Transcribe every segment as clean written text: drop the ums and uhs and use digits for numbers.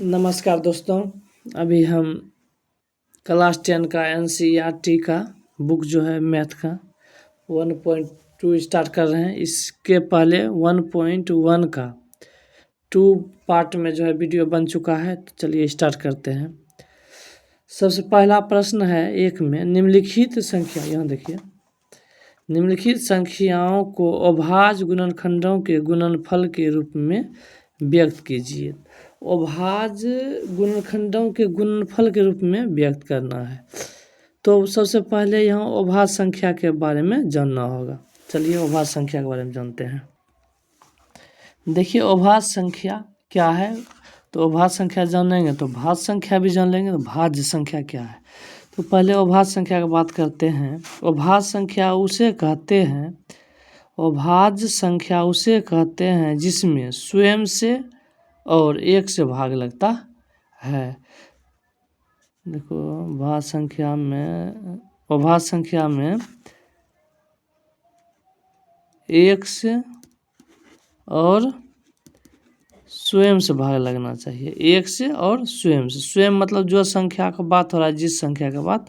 नमस्कार दोस्तों, अभी हम क्लास 10 का एनसीईआरटी का बुक जो है मैथ का 1.2 स्टार्ट कर रहे हैं। इसके पहले 1.1 का 2 पार्ट में जो है वीडियो बन चुका है। तो चलिए स्टार्ट करते हैं। सबसे पहला प्रश्न है एक में, निम्नलिखित संख्या, यहाँ देखिए, निम्नलिखित संख्याओं को अभाज्य गुणनखंडों के गुणनफल के रूप में व्यक्त कीजिए। अभाज्य गुणनखंडों के गुणनफल के रूप में व्यक्त करना है। तो सबसे पहले यहाँ अभाज्य संख्या के बारे में जानना होगा। चलिए अभाज्य संख्या के बारे में जानते हैं। देखिए अभाज्य संख्या क्या है, तो अभाज्य संख्या जानेंगे तो भाज्य संख्या भी जान लेंगे। तो भाज्य संख्या क्या है, तो पहले अभाज्य संख्या की बात करते हैं। अभाज्य संख्या उसे कहते हैं, अभाज्य संख्या उसे कहते हैं जिसमें स्वयं से और एक से भाग लगता है। देखो अभाज्य संख्या में एक से और स्वयं से भाग लगना चाहिए। एक से और स्वयं से, स्वयं मतलब जो संख्या का बात हो रहा है, जिस संख्या का बात,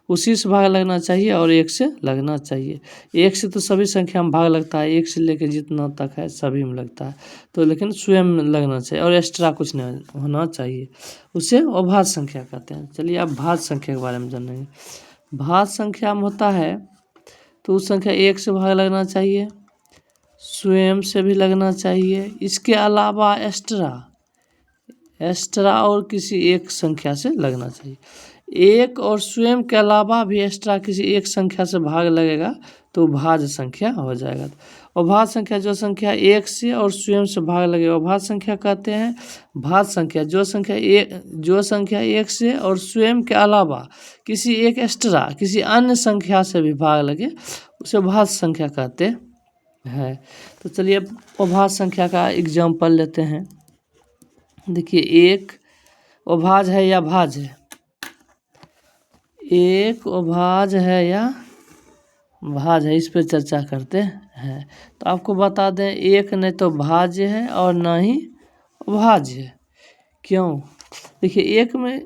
उसी से भाग लगना चाहिए और एक से लगना चाहिए। एक से तो सभी संख्या में भाग लगता है, एक से लेकर जितना तक है सभी में लगता है, तो लेकिन स्वयं में लगना चाहिए और एक्स्ट्रा कुछ नहीं होना चाहिए। उसे अभाज्य संख्या कहते हैं। चलिए अब भाज्य संख्या के बारे में जानेंगे। भाज्य संख्या में होता है तो उस संख्या एक से भाग लगना चाहिए, स्वयं से भी लगना चाहिए, इसके अलावा एक्स्ट्रा और किसी एक संख्या से लगना चाहिए। एक और स्वयं के अलावा भी एक्स्ट्रा किसी एक संख्या से भाग लगेगा तो भाज्य संख्या हो जाएगा। अभाज्य संख्या जो संख्या एक से और स्वयं से भाग लगे अभाज्य संख्या कहते हैं। भाज्य संख्या जो संख्या एक से और स्वयं के अलावा किसी एक एक्स्ट्रा किसी अन्य संख्या से भी भाग लगे उसे भाज्य संख्या कहते हैं। तो चलिए अभाज्य संख्या का एग्जाम्पल लेते हैं। देखिए एक अभाज्य है या भाज्य है, एक अभाज्य है या भाज्य है, इस पर चर्चा करते हैं। तो आपको बता दें एक नहीं तो भाज्य है और ना ही अभाज्य है। क्यों? देखिए एक में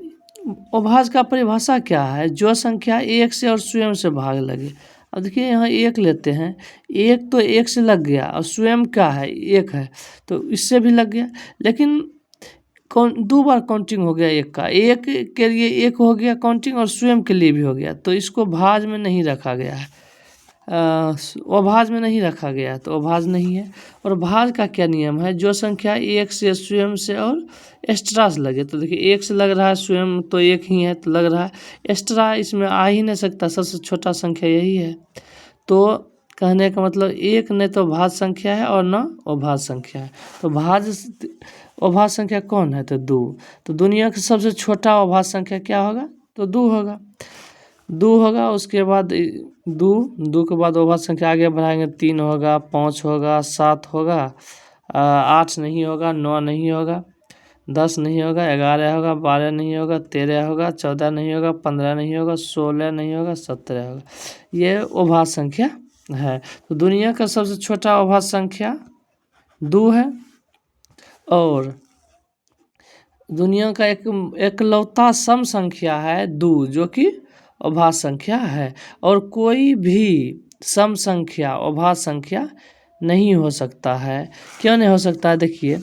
अभाज्य का परिभाषा क्या है, जो संख्या एक से और स्वयं से भाग लगे। अब देखिए यहाँ एक लेते हैं, एक तो एक से लग गया और स्वयं क्या है, एक है, तो इससे भी लग गया। लेकिन दो बार काउंटिंग हो गया एक का, एक के लिए एक हो गया काउंटिंग और स्वयं के लिए भी हो गया, तो इसको भाज्य में नहीं रखा गया है, अभाज्य में नहीं रखा गया है, तो अभाज्य नहीं है। और भाज्य का क्या नियम है, जो संख्या एक से स्वयं से और एक्स्ट्रा से लगे। तो देखिए एक से लग रहा है, स्वयं तो एक ही है तो लग रहा है, एक्स्ट्रा इसमें आ ही नहीं सकता, सबसे छोटा संख्या यही है। तो कहने का मतलब एक नहीं तो भाज्य संख्या है और न अभाज्य संख्या है। तो अभाज्य संख्या कौन है, तो दो। तो दुनिया का सबसे छोटा अभाज्य संख्या क्या होगा, तो दो होगा। दो होगा, उसके बाद दो के बाद अभाज्य संख्या आगे बढ़ाएंगे, 3 होगा, 5 होगा, 7 होगा, 8 नहीं होगा, 9 नहीं होगा, 10 नहीं होगा, 11 होगा, 12 नहीं होगा, 13 होगा, 14 नहीं होगा, 15 नहीं होगा, 16 नहीं होगा, 17 होगा। ये अभाज्य संख्या है। तो दुनिया का सबसे छोटा अभाज्य संख्या 2 है और दुनिया का एकलौता सम संख्या है 2, जो कि अभाज्य संख्या है। और कोई भी सम संख्या अभाज्य संख्या नहीं हो सकता है। क्यों नहीं हो सकता है, देखिए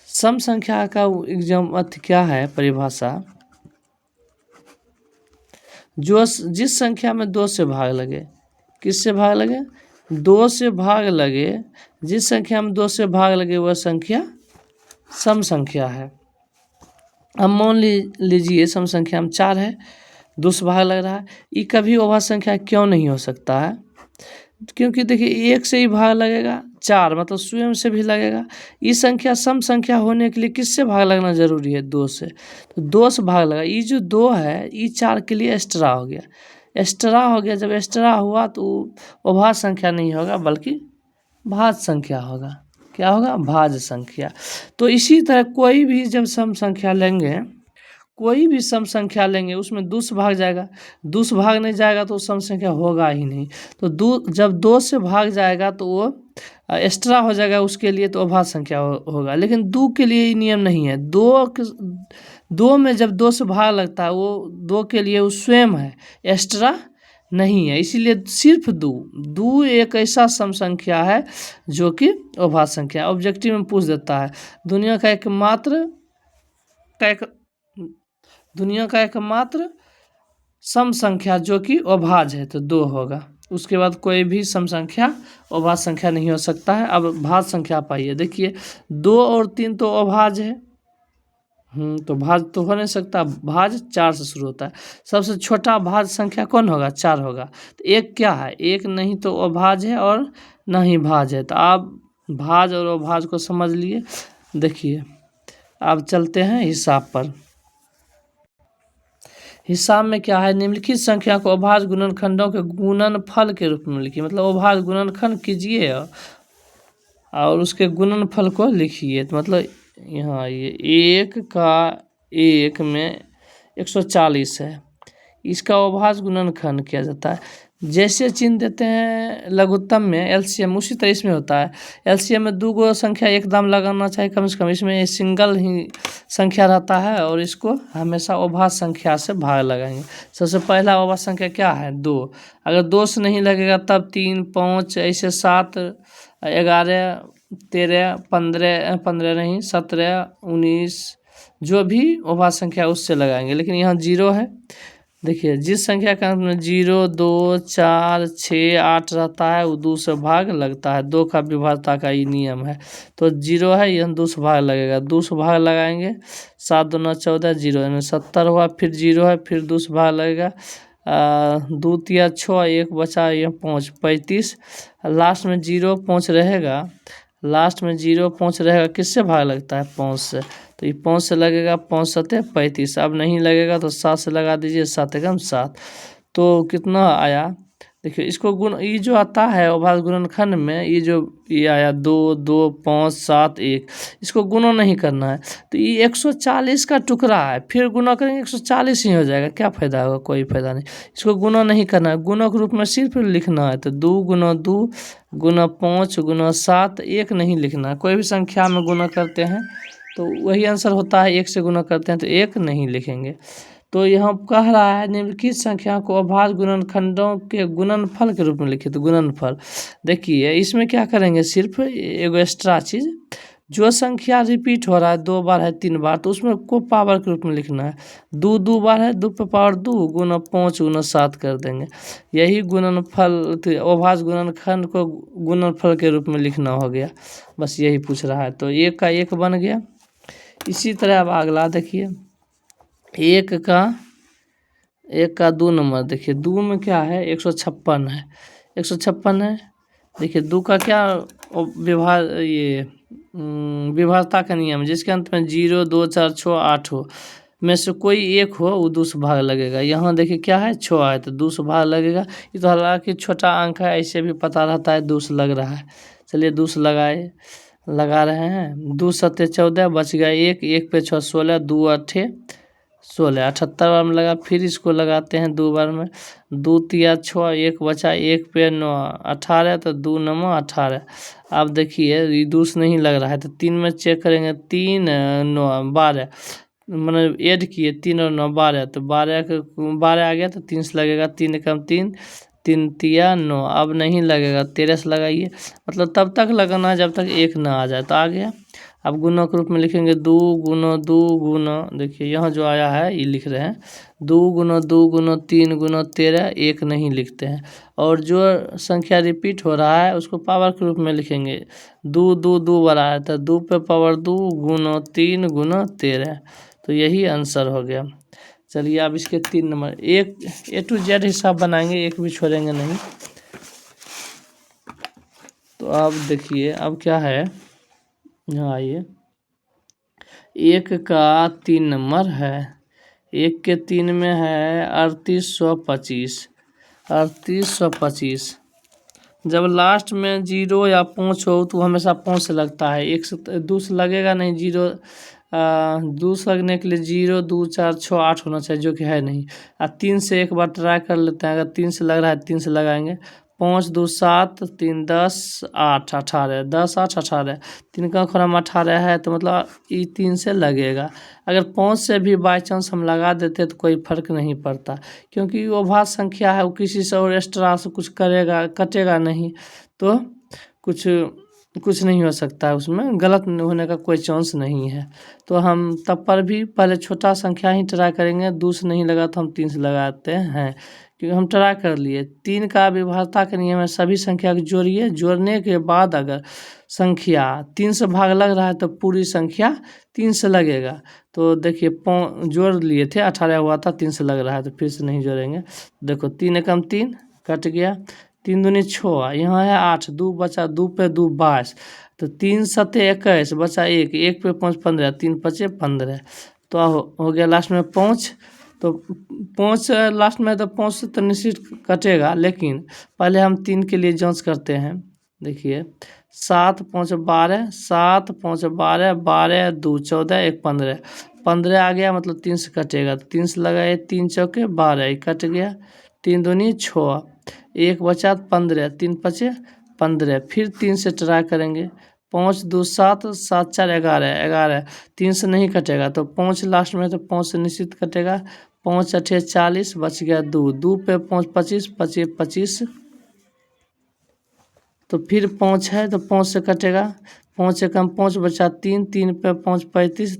सम संख्या का क्या है परिभाषा, जो जिस संख्या में 2 से भाग लगे, किससे भाग लगे, 2 से भाग लगे, जिस संख्या में 2 से भाग लगे वह संख्या सम संख्या है। अब मान लीजिए सम संख्या में 4 है, 2 से भाग लग रहा है, ये कभी अभाज्य संख्या क्यों नहीं हो सकता है, क्योंकि देखिए एक से ही भाग लगेगा, 4 मतलब स्वयं से भी लगेगा। ये संख्या सम संख्या होने के लिए किससे भाग लगना जरूरी है, 2 से। तो 2 से भाग लगा, ये जो 2 है ये 4 के लिए एक्स्ट्रा हो गया, एक्स्ट्रा हो गया। जब एक्स्ट्रा हुआ तो अभाज्य संख्या नहीं होगा बल्कि भाज्य संख्या होगा। क्या होगा, भाज्य संख्या। तो इसी तरह कोई भी जब सम संख्या लेंगे, कोई भी सम संख्या लेंगे उसमें 2 से भाग जाएगा, 2 से भाग नहीं जाएगा तो सम संख्या होगा ही नहीं। तो जब 2 से भाग जाएगा तो वो एक्स्ट्रा हो जाएगा उसके लिए तो अभाज्य संख्या होगा, लेकिन दो के लिए ये नियम नहीं है। दो में जब दो से भाग लगता है वो दो के लिए वो स्वयं है, एक्स्ट्रा नहीं है, इसीलिए सिर्फ दो एक ऐसा सम संख्या है जो कि अभाज्य संख्या। ऑब्जेक्टिव में पूछ देता है दुनिया का एकमात्र सम संख्या जो कि अभाज्य है तो दो होगा। उसके बाद कोई भी सम संख्या अभाज्य संख्या नहीं हो सकता है। अब भाज्य संख्या पाइए, देखिए 2 और 3 तो अभाज्य है, तो भाज्य तो हो नहीं सकता, भाज्य 4 से शुरू होता है। सबसे छोटा भाज्य संख्या कौन होगा? 4 होगा। तो एक क्या है? एक नहीं तो अभाज्य है और न ही भाज्य है। तो आप भाज्य और अभाज्य को समझ लिए। देखिए अब चलते हैं हिसाब पर। हिसाब में क्या है? निम्नलिखित संख्या को अभाज्य गुणनखंडों के गुणनफल के रूप में लिखिए। मतलब अभाज्य गुणनखंड कीजिए और उसके गुणनफल को लिखिए। तो मतलब यहाँ ये 1 का 1 में 140 है, इसका अभाज्य गुणनखंड किया जाता है। जैसे चिन्ह देते हैं लघुत्तम में एलसीएम, उसी तरह इसमें होता है। एलसीएम में 2 गो संख्या एकदम लगाना चाहिए कम से कम, इसमें सिंगल ही संख्या रहता है और इसको हमेशा अभाज्य संख्या से भाग लगाएंगे। सबसे पहला अभाज्य संख्या क्या है? 2। अगर 2 से नहीं लगेगा तब 3, 5, ऐसे 7, 11, 13, 15 नहीं 17, 19, जो भी अभाज्य संख्या उससे लगाएंगे। लेकिन यहाँ 0 है। देखिए जिस संख्या का अंत में 0, 2, 4, 6, 8 रहता है वो 2 से भाग लगता है। 2 का विभाज्यता का ये नियम है। तो 0 है, यह 2 से भाग लगेगा, 2 से भाग लगाएंगे, 7 दूना 14, 0 यानी 70 हुआ। फिर 0 है, फिर 2 से भाग लगेगा, 2 तिया 6, 1 बचा, यह 5, 35। लास्ट में 0 5 रहेगा, लास्ट में 0 5 रहेगा, किससे भाग लगता है? 5 से। तो ये 5 से लगेगा, 5 7 35। अब नहीं लगेगा तो 7 से लगा दीजिए, 7 एकम 7। तो कितना आया? देखिए इसको गुण, ये जो आता है अभाज्य गुणनखंड में, ये आया 2, 2, 5, 7, 1, इसको गुणा नहीं करना है। तो ये 140 का टुकड़ा है, फिर गुणा करेंगे 140 ही हो जाएगा, क्या फायदा होगा? कोई फायदा नहीं। इसको गुणा नहीं करना है, गुणक रूप में सिर्फ लिखना है। तो 2 गुना 2 गुना 5 गुना 7, 1 नहीं लिखना है। कोई भी संख्या में गुणा करते हैं तो वही आंसर होता है, 1 से गुणा करते हैं तो 1 नहीं लिखेंगे। तो यहाँ कह रहा है निम्नलिखित संख्या को अभाज्य गुणनखंडों के गुणनफल के रूप में लिखिए। तो गुणनफल देखिए इसमें क्या करेंगे, सिर्फ एगो एक्स्ट्रा चीज़, जो संख्या रिपीट हो रहा है 2 बार है 3 बार, तो उसमें को पावर के रूप में लिखना है। 2 2 बार है, 2 पे पावर 2 गुना 5 गुना 7 कर देंगे। यही गुणनफल अभाज्य गुणनखंड को गुणनफल के रूप में लिखना हो गया। बस यही पूछ रहा है। तो 1 का 1 बन गया। इसी तरह अब अगला देखिए, 1 का 2 नंबर। देखिए 2 में क्या है? 156 है, 156 है। देखिए 2 का क्या विभाज्यता का नियम, जिसके अंत में 0, 2, 4, 6, 8 हो, में से कोई एक हो वो 2 से भाग लगेगा। यहाँ देखिए क्या है? 6 है तो 2 से भाग लगेगा। ये तो हालांकि छोटा अंक है, ऐसे भी पता रहता है 2 से लग रहा है। चलिए 2 से लगा रहे हैं। 2 7 14, बच गया 1, 1 पे 6 16, 2 8 16, 78 बार में लगा। फिर इसको लगाते हैं 2 बार में, 2 तिया 6, 1 बचा, 1 पे 9 18, तो 2 9 18। अब देखिए ये 2 से नहीं लग रहा है तो 3 में चेक करेंगे, 3 9 12, मतलब ऐड किए 3 और 9 12, तो 12 आ गया तो 3 से लगेगा, 3 एकम 3, 3 तिया 9। अब नहीं लगेगा, 13 से लगाइए। मतलब तब तक लगाना है जब तक 1 ना आ जाए। तो आ गया। अब गुना के रूप में लिखेंगे 2 गुना 2 गुना, देखिए यहाँ जो आया है ये लिख रहे हैं 2 गुना 2 गुना 3 गुना 13, 1 नहीं लिखते हैं। और जो संख्या रिपीट हो रहा है उसको पावर के रूप में लिखेंगे। 2 2 2 बड़ा है तो 2 पे पावर 2 गुना 3 गुना 13। तो यही आंसर हो गया। चलिए अब इसके 3 नंबर, एक A to Z हिसाब बनाएंगे, एक भी छोड़ेंगे नहीं। तो अब देखिए अब क्या है, यहाँ आइए, 1 का 3 नंबर है, 1 के 3 में है 3825, 3825। जब लास्ट में 0 या 5 हो तो हमेशा 5 से लगता है, 1 से 2 से लगेगा नहीं। 0 2 से लगने के लिए 0 2 4 6 8 होना चाहिए, जो कि है नहीं। 3 से एक बार ट्राई कर लेते हैं, अगर 3 से लग रहा है 3 से लगाएंगे। 5 2 7 3 10 8 18 10 8 18 3 का क्रम 18 है, तो मतलब ये 3 से लगेगा। अगर 5 से भी बाई चांस हम लगा देते तो कोई फर्क नहीं पड़ता, क्योंकि वो भाज्य संख्या है, वो किसी से और एक्स्ट्रा से कुछ करेगा कटेगा नहीं, तो कुछ नहीं हो सकता है, उसमें गलत होने का कोई चांस नहीं है। तो हम तब पर भी पहले छोटा संख्या ही ट्राई करेंगे, 2 से नहीं लगा तो हम 3 से लगाते हैं, क्योंकि हम ट्राई कर लिए। 3 का विभाज्यता के नियम है, सभी संख्या को जोड़िए, जोड़ने के बाद अगर संख्या 3 से भाग लग रहा है तो पूरी संख्या 3 से लगेगा। तो देखिए जोड़ लिए थे, 18 हुआ था, 3 से लग रहा है, तो फिर से नहीं जोड़ेंगे। देखो 3 एकम 3 कट गया, 3 दूनी 6, यहाँ है 8, 2 बचा, 2 पे 2 22, तो 3 सते 21 बचा 1, 1 पे 5 15, 3 पचे 15, तो हो गया लास्ट में 5। तो 5 लास्ट में, तो 5 से तो निश्चित कटेगा, लेकिन पहले हम 3 के लिए जांच करते हैं। देखिए 7 5 12, 7 5 12, 12 2 14, 1 15, 15 आ गया, मतलब 3 से कटेगा, तो 3 से लगाए, 3 चौके 12, कट गया, 3 दूनी 6, 1 बचा 15, 3 पचे 15, फिर 3 से ट्राई करेंगे, 5 2 7, 7 4 11, 11 3 से नहीं कटेगा, तो 5 लास्ट में, तो 5 से निश्चित कटेगा, 5 8 40, बच गया 2, 2 पे 5 25, 25 25, तो फिर 5 है, तो 5 से कटेगा, 5 एकम 5 बचा 3, 3 पे 5 35,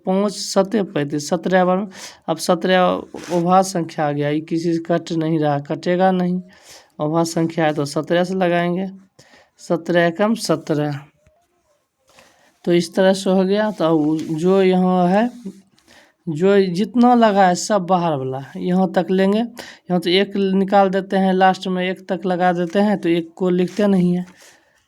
5 7 35, 17 बार, अब 17 अभाज्य संख्या आ गया, ये किसी से कट नहीं रहा, कटेगा नहीं, अभाज्य संख्या है, तो 17 से लगाएंगे, 17 एकम 17, तो इस तरह से हो गया। तो जो यहाँ है, जो जितना लगा है सब बाहर वाला यहाँ तक लेंगे, यहाँ तो 1 निकाल देते हैं, लास्ट में 1 तक लगा देते हैं, तो 1 को लिखते नहीं है,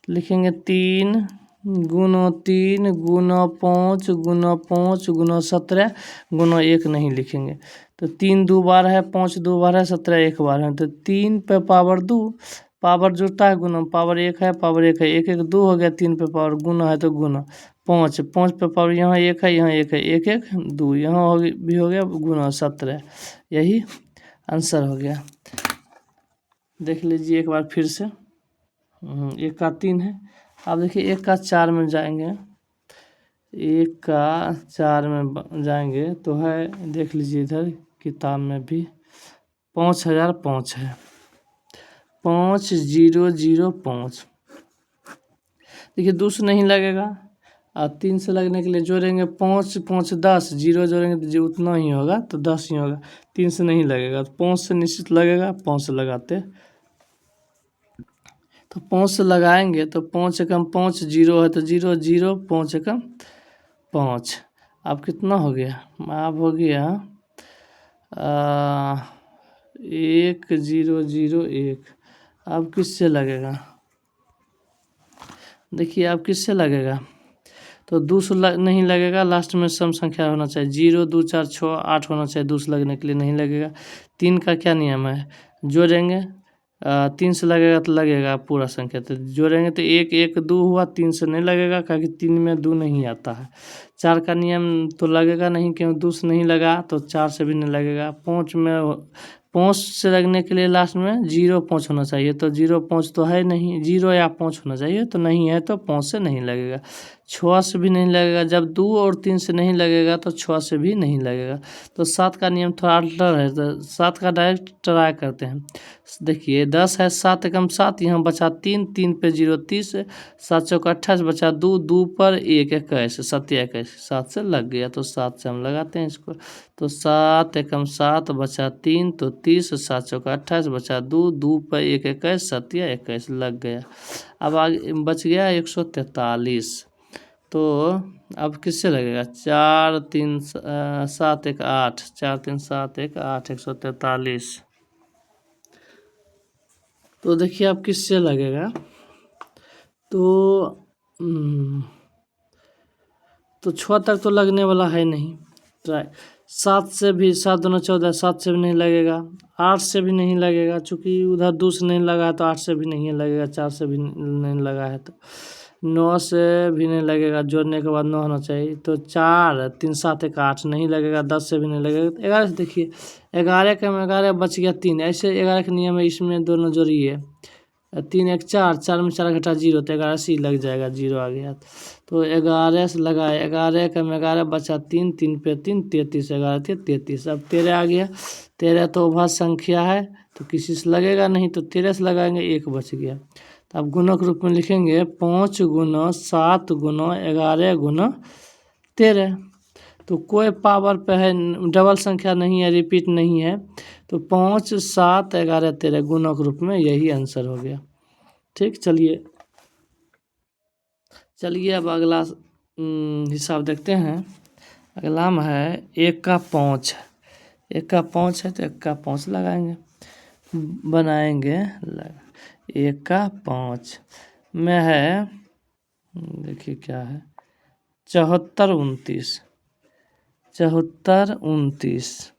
लिखेंगे 3 गुना 3 गुना 5 गुना 5 गुना 17 गुना 1 नहीं लिखेंगे, तो 3 2 बार है, 5 2 बार है, 17 1 बार है, तो 3 पे पावर 2, पावर जुड़ता है गुना, पावर 1 है, पावर 1 है, 1 1 2 हो गया, 3 पे पावर गुना है तो गुना, 5 5 पे पावर यहाँ 1 है, यहाँ 1 है, 1 1 2, यहाँ भी हो गया गुना 17, यही आंसर हो गया। देख लीजिए एक बार फिर से, 1 का 3 है, अब देखिए 1 का 4 में जाएंगे, 1 का 4 में जाएंगे तो है, देख लीजिए इधर किताब में भी 5005 है, 5005, देखिए 2 से नहीं लगेगा, और 3 से लगने के लिए जोड़ेंगे, 5 5 10, 0 जोड़ेंगे तो जो उतना ही होगा, तो 10 ही होगा, 3 से नहीं लगेगा, तो 5 से निश्चित लगेगा, 5 से लगाते, तो 5 से लगाएंगे, तो 5 एकम 5, 0 है तो 0 0, 5 एकम 5, अब कितना हो गया, अब हो गया 1 0 0 1, अब किससे लगेगा, देखिए अब किससे लगेगा, तो 2 से नहीं लगेगा, लास्ट में सम संख्या होना चाहिए, 0 2 4 6 8 होना चाहिए, 2 से लगने के लिए नहीं लगेगा। 3 का क्या नियम है, जोड़ेंगे, 3 से लगेगा तो लगेगा पूरा संख्या, तो जोड़ेंगे तो 1 1 2 हुआ, 3 से नहीं लगेगा, क्योंकि 3 में 2 नहीं आता है। 4 का नियम तो लगेगा नहीं, क्यों 2 से नहीं लगा, तो 4 से भी नहीं लगेगा। 5 में 5 से लगने के लिए लास्ट में 0 5 होना चाहिए, तो 0 5 तो है नहीं, 0 या 5 होना चाहिए, तो नहीं है, तो 5 से नहीं लगेगा। 6 से भी नहीं लगेगा, जब 2 और 3 से नहीं लगेगा तो 6 से भी नहीं लगेगा। तो 7 का नियम थोड़ा अल्टर है, तो 7 का डायरेक्ट ट्राई करते हैं। देखिए 10 है, 7 एकम 7, यहाँ बचा 3, 3 पे 0 30, 7 चौक 28, बचा 2, 2 पर 1 21, 7 21, 7 से लग गया, तो 7 से हम लगाते हैं इसको, तो 7 एकम 7 बचा 3, तो 30, 7 चौक 28, बचा 2, 2 पर 1 21, 7 21 लग गया। अब आगे बच गया 143, तो अब किससे लगेगा, 4 3 7 1 8, 4 3 7 1 8, 143, तो देखिए अब किससे लगेगा, तो 6 तक तो लगने वाला है नहीं, ट्राई 7 से भी, 7 दूना 14, 7 से भी नहीं लगेगा, 8 से भी नहीं लगेगा, चूँकि उधर 2 से नहीं लगा तो 8 से भी नहीं लगेगा, 4 से भी नहीं लगा है, तो 9 से भी नहीं लगेगा, जोड़ने के बाद 9 होना चाहिए, तो 4 3 7 1 8 नहीं लगेगा, 10 से भी नहीं लगेगा, तो 11 से देखिए 11 के में 11 बच गया 3, ऐसे 11 का नियम है, इसमें दोनों जोड़िए, 3 1 4, 4 में 4 घटा 0 तो 11 से ही लग जाएगा, 0 आ गया। तो 11 से लगाए, 11 कम 11 बचा 3, 3 पे 3 33, 11 33। अब 13 आ गया। 13 तो अभाज्य संख्या है तो किसी से लगेगा नहीं, तो 13 से लगाएंगे, 1 बच गया। तो अब गुणक रूप में लिखेंगे 5 गुना 7 गुना 11 गुना 13। तो कोई पावर पे है, डबल संख्या नहीं है, रिपीट नहीं है। तो 5 7 11 13 गुणक रूप में, यही आंसर हो गया। ठीक, चलिए अब अगला हिसाब देखते हैं। अगला में है 1 का 5, 1 का 5 है तो 1 का 5 लगाएंगे, बनाएंगे। 1 का 5 में है, देखिए क्या है, 74 29, 74 29,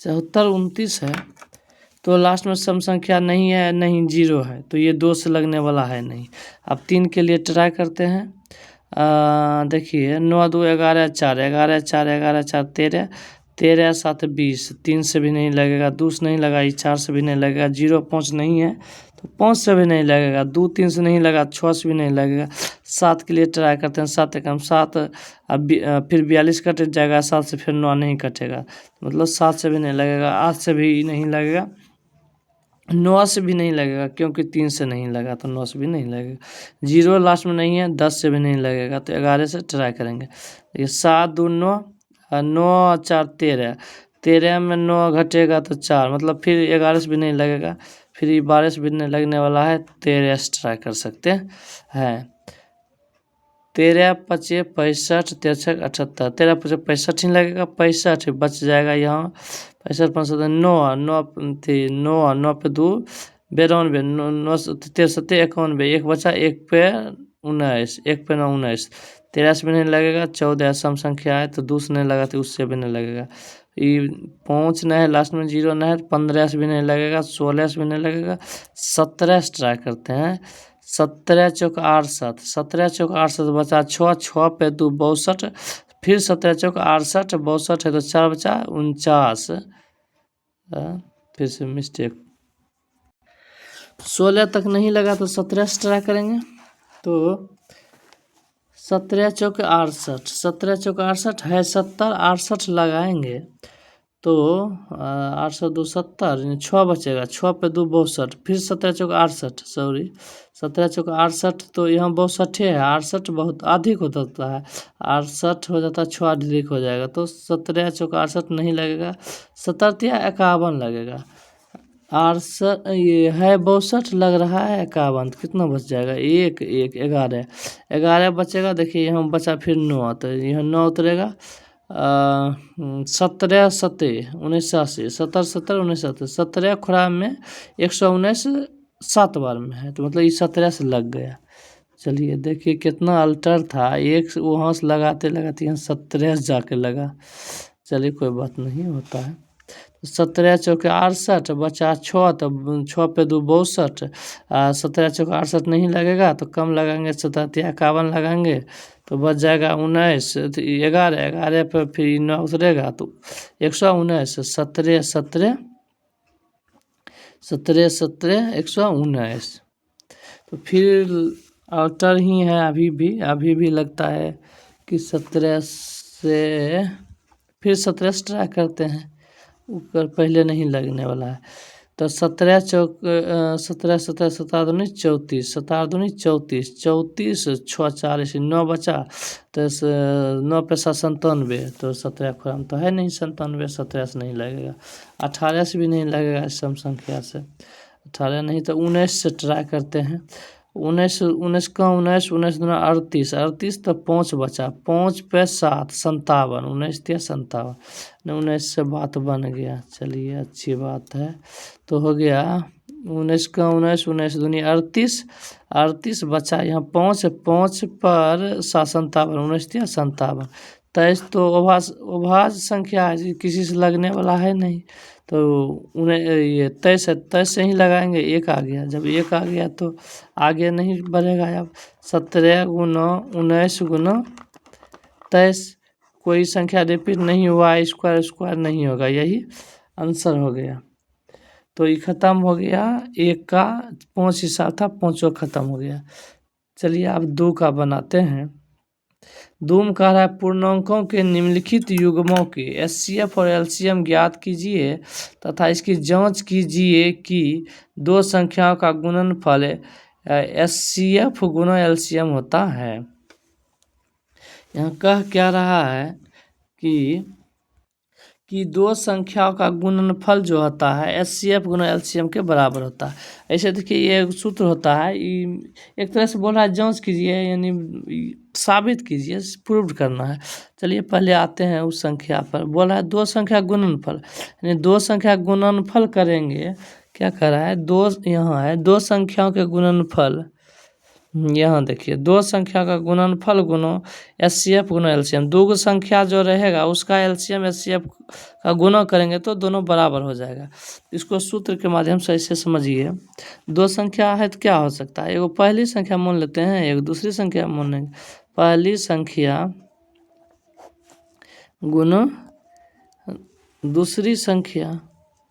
74 29 है। तो लास्ट में सम संख्या नहीं है, नहीं 0 है, तो ये 2 से लगने वाला है नहीं। अब 3 के लिए ट्राई करते हैं। देखिए 9 2 11 4, 11 4 11 4 13, 13 7 20, 3 से भी नहीं लगेगा, 2 से नहीं लगा, 4 से भी नहीं लगेगा, 0 5 नहीं है तो 5 से भी नहीं लगेगा, 2 3 से नहीं लगा, 6 से भी नहीं लगेगा। 7 के लिए ट्राई करते हैं। 7 एकम 7, अब फिर 42 कट जाएगा, 7 से फिर 9 नहीं कटेगा, मतलब 7 से भी नहीं लगेगा, 8 से भी नहीं लगेगा, 9 से भी नहीं लगेगा क्योंकि 3 से नहीं लगा, तो 9 से भी नहीं लगेगा। 0 लास्ट में नहीं है, 10 से भी नहीं लगेगा, तो 11 से ट्राई करेंगे। ये 7 2 9, 9 4 13, 13 में 9 घटेगा तो 4, मतलब फिर 11 से भी नहीं लगेगा, फिर 12 से भी नहीं लगने वाला है, 13 से ट्राई कर सकते हैं। 13 5 65 63 78, 13 5 65 ही लगेगा, 65 बच जाएगा यहाँ, 65 5 9 9 थी, 9 9 पे 2 92, 9 63 91, 1 बचा, 1 पे 19, 1 पे 9 19, 13 से भी नहीं लगेगा। 14 सम संख्या है तो 2 से नहीं लगा तो उससे भी नहीं लगेगा। ये 5 नहीं है, लास्ट में 0 नहीं है, 15 से भी नहीं लगेगा, 16 से भी नहीं लगेगा, 17 से ट्राई करते हैं। 17 चौक 68, 17 चौक 68 बचा 6, 6 पे 2 62, फिर 17 चौक 68 62 है तो 4 बचा 49, फिर से मिस्टेक। 16 तक नहीं लगा तो 17 से ट्राई करेंगे। तो 17 चौक 68, 17 चौक 68 है, 70 68 लगाएंगे तो 8 से 2 70, 6 बचेगा, 6 पे 2 62, फिर 17 चौक 68, सॉरी 17 चौक 68, तो यहाँ 62 है, 68 बहुत अधिक हो जाता है, 68 हो जाता है, 6 अधिक हो जाएगा, तो 17 चौक 68 नहीं लगेगा, 17 51 लगेगा। 68 ये है 62 लग रहा है 51, कितना बच जाएगा, 1 1 11, 11 बचेगा। देखिए यहाँ बचा फिर 9, तो यहाँ 9 उतरेगा, 17 7 79, 70 70 79, 17 खुराम में 119 7 बार में है, तो मतलब ये 17 से लग गया। चलिए देखिए कितना अल्टर था, एक वहाँ से लगाते लगाते यहाँ 17 से जाके लगा। चलिए कोई बात नहीं, होता है। 17 चौके 68 बचा 6, तो 6 पे 2 62, 17 चौके 68 नहीं लगेगा तो कम लगाएंगे, 17 51 लगाएंगे तो बच जाएगा 19, 11 11 पे फिर 9 उतरेगा तो 119, 17 17 17 17 119। तो फिर आउटर ही है, अभी भी लगता है कि 17 से, फिर 17 से ट्राई करते हैं, ऊपर पहले नहीं लगने वाला है। तो 17 चौक 17 17 17 दूनी 34, 17 दूनी 34, 34 6 4 9 बचा, तो 9 पे 7 97, तो 17 खुराम तो है नहीं 97, 17 से नहीं लगेगा, 18 से भी नहीं लगेगा, सम संख्या से 18 नहीं, तो 19 से ट्राई करते हैं। 19 19 का 19 19 दूना 38, 38 तो 5 बचा, 5 पे 7 57, 19 या 57, 19 से बात बन गया। चलिए अच्छी बात है, तो हो गया 19 का 19 19 दूनी 38, 38 बचा, यहाँ 5 5 पर 7 57, 19 या 57, 23 तो अभाज्य संख्या है, किसी से लगने वाला है नहीं, तो उन्हें ये 23 है, 23 से ही लगाएंगे, 1 आ गया, जब 1 आ गया तो आगे नहीं बढ़ेगा। अब 17 गुना 19 गुना 23, कोई संख्या रिपीट नहीं हुआ, स्क्वायर स्क्वायर नहीं होगा, यही आंसर हो गया। तो ये ख़त्म हो गया, एक का 5 हिस्सा था, 5 ख़त्म हो गया। चलिए अब 2 का बनाते हैं। 2 में कह रहा है पूर्णांकों के निम्नलिखित युग्मों के एचसीएफ और एलसीएम ज्ञात कीजिए तथा इसकी जांच कीजिए कि 2 संख्याओं का गुणनफल एचसीएफ गुना एलसीएम होता है। यहाँ कह क्या रहा है कि 2 संख्याओं का गुणनफल जो होता है एचसीएफ गुना एलसीएम के बराबर होता है। ऐसे देखिए ये एक सूत्र होता है, एक तरह से बोल रहा है जांच कीजिए, यानी साबित कीजिए, प्रूव करना है। चलिए पहले आते हैं उस संख्या पर। बोल रहा है 2 संख्या गुणनफल, यानी 2 संख्या गुणनफल करेंगे। क्या कर रहा है, 2 यहाँ है 2 संख्याओं के गुणनफल। यहाँ देखिए 2 संख्या का गुणनफल गुनो एचसीएफ गुना एलसीएम। 2 संख्या जो रहेगा उसका एलसीएम एचसीएफ का गुना करेंगे तो दोनों बराबर हो जाएगा। इसको सूत्र के माध्यम से ऐसे समझिए। 2 संख्या है तो क्या हो सकता है, एगो पहली संख्या मान लेते हैं, एक दूसरी संख्या मान लेंगे। पहली संख्या गुना दूसरी संख्या,